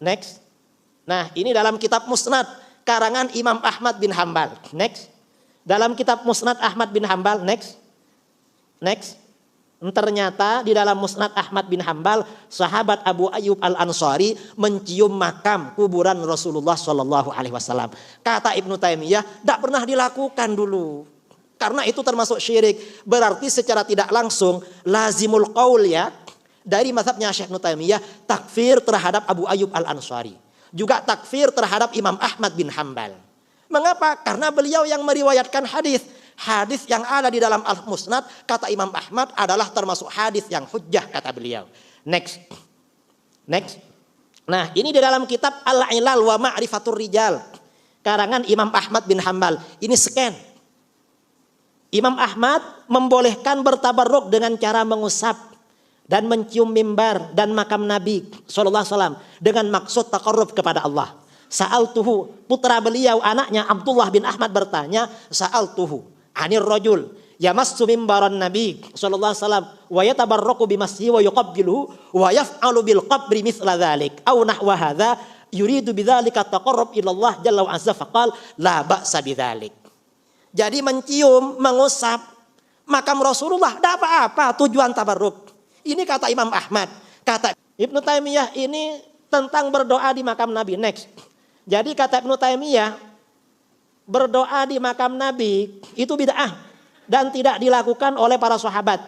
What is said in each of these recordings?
Next. Nah, ini dalam kitab Musnad karangan Imam Ahmad bin Hambal. Next. Dalam kitab Musnad Ahmad bin Hambal. Next. Next. Ternyata di dalam Musnad Ahmad bin Hambal, sahabat Abu Ayyub Al-Ansari mencium makam kuburan Rasulullah Shallallahu Alaihi Wasallam. Kata Ibnu Taimiyah, tidak pernah dilakukan dulu. Karena itu termasuk syirik. Berarti secara tidak langsung lazimul qaul ya, dari mazhabnya Syekh Ibnu Taimiyah, takfir terhadap Abu Ayyub Al-Ansari. Juga takfir terhadap Imam Ahmad bin Hambal. Mengapa? Karena beliau yang meriwayatkan hadis. Hadis yang ada di dalam Al-Musnad kata Imam Ahmad adalah termasuk hadis yang hujjah kata beliau. Next. Next. Nah, ini di dalam kitab Al-Ilal wa Ma'rifatur Rijal karangan Imam Ahmad bin Hambal. Ini scan. Imam Ahmad membolehkan bertabarruk dengan cara mengusap dan mencium mimbar dan makam Nabi sallallahu alaihi wasallam dengan maksud taqarrub kepada Allah. Sa'altuhu, putra beliau anaknya Abdullah bin Ahmad bertanya, sa'altuhu anir rajul yamassu mimbaran Nabi sallallahu alaihi wasallam wa yatabarraku bimasyihi wa yuqabbiluhu wa yaf'alu bil qabri mithla dzalik aw nahwa hadza yuridu bidzalika taqarrub ila Allah jalla wa azza faqal la ba'sa bidzalik. Jadi mencium, mengusap makam Rasulullah tidak apa-apa, tujuan tabarruk. Ini kata Imam Ahmad. Kata Ibnu Taimiyah ini tentang berdoa di makam Nabi. Next. Jadi kata Ibnu Taimiyah, berdoa di makam Nabi itu bid'ah dan tidak dilakukan oleh para sahabat.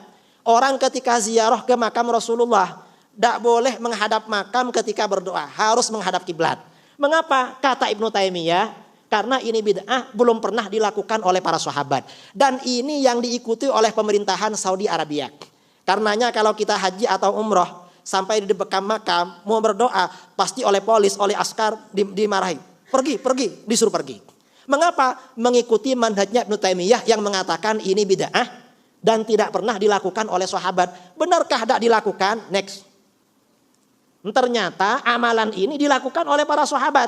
Orang ketika ziarah ke makam Rasulullah tidak boleh menghadap makam ketika berdoa, harus menghadap kiblat. Mengapa? Kata Ibnu Taimiyah, karena ini bid'ah belum pernah dilakukan oleh para sahabat dan ini yang diikuti oleh pemerintahan Saudi Arabia. Karenanya kalau kita haji atau umroh sampai di dekat makam mau berdoa pasti oleh polis, oleh askar dimarahi. Pergi, disuruh pergi. Mengapa? Mengikuti manhajnya Ibnu Taimiyah yang mengatakan ini bid'ah dan tidak pernah dilakukan oleh sahabat. Benarkah tidak dilakukan? Next. Ternyata amalan ini dilakukan oleh para sahabat.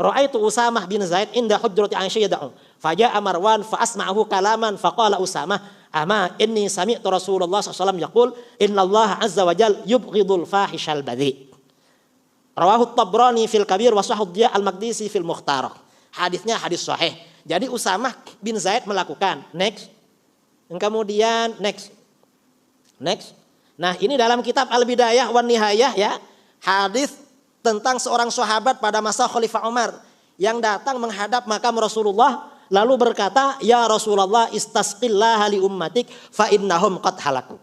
Ra'aitu Usamah bin Zaid inda hujrati Aisyah yad'u. Faja'a Marwan fa asma'ahu kalaman faqala Usamah, "Ama inni sami'tu Rasulullah sallallahu alaihi wasallam yaqul, innallaha azza wa jalla yubghidul fahishal badhi." Rawahu Tabrani fil Kabir wa Sahih Al-Maqdisi fil Mukhtar. Hadisnya hadis sahih. Jadi Usamah bin Zaid melakukan. Next. Dan kemudian next. Nah, ini dalam kitab Al-Bidayah wan Nihayah ya. Hadis tentang seorang sahabat pada masa Khalifah Umar yang datang menghadap makam Rasulullah lalu berkata, "Ya Rasulullah, istasqillah li ummatik fa innahum qad halaku."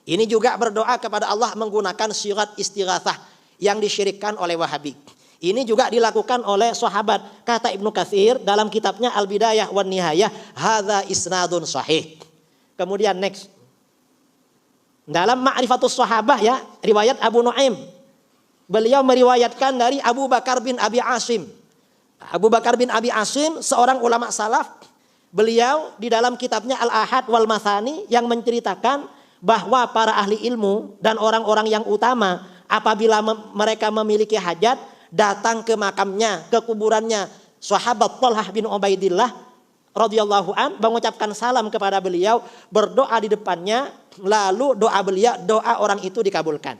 Ini juga berdoa kepada Allah menggunakan syirat istighatsah yang disyirikkan oleh Wahabi. Ini juga dilakukan oleh sahabat. Kata Ibnu Katsir dalam kitabnya Al-Bidayah wan Nihayah, "Hadza isnadun sahih." Kemudian next. Dalam Ma'rifatus Shahabah ya, riwayat Abu Nuaim. Beliau meriwayatkan dari Abu Bakar bin Abi Asim. Abu Bakar bin Abi Asim seorang ulama salaf. Beliau di dalam kitabnya Al-Ahad wal Mathani yang menceritakan bahwa para ahli ilmu dan orang-orang yang utama apabila mereka memiliki hajat datang ke makamnya, ke kuburannya. Sahabat Thalhah bin Ubaidillah radhiyallahu an mengucapkan salam kepada beliau, berdoa di depannya, lalu doa orang itu dikabulkan.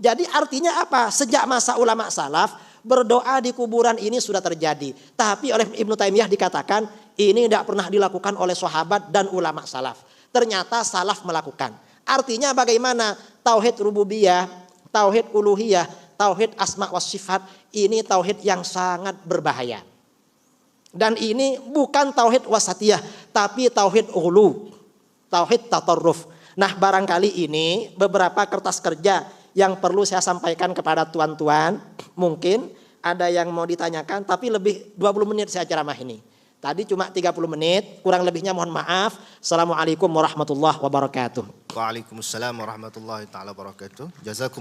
Jadi artinya apa? Sejak masa ulama salaf berdoa di kuburan ini sudah terjadi. Tapi oleh Ibnu Taimiyah dikatakan ini tidak pernah dilakukan oleh sahabat dan ulama salaf. Ternyata salaf melakukan. Artinya bagaimana? Tauhid rububiyah, tauhid uluhiyah, tauhid asma wa sifat ini tauhid yang sangat berbahaya. Dan ini bukan tauhid wasatiyah, tapi tauhid ulu, tauhid tatarruf. Nah, barangkali ini beberapa kertas kerja yang perlu saya sampaikan kepada tuan-tuan. Mungkin ada yang mau ditanyakan, tapi lebih 20 menit saya ceramah ini. Tadi cuma 30 menit, kurang lebihnya mohon maaf. Assalamualaikum warahmatullahi wabarakatuh. Waalaikumsalam warahmatullahi taala wabarakatuh. Jazakum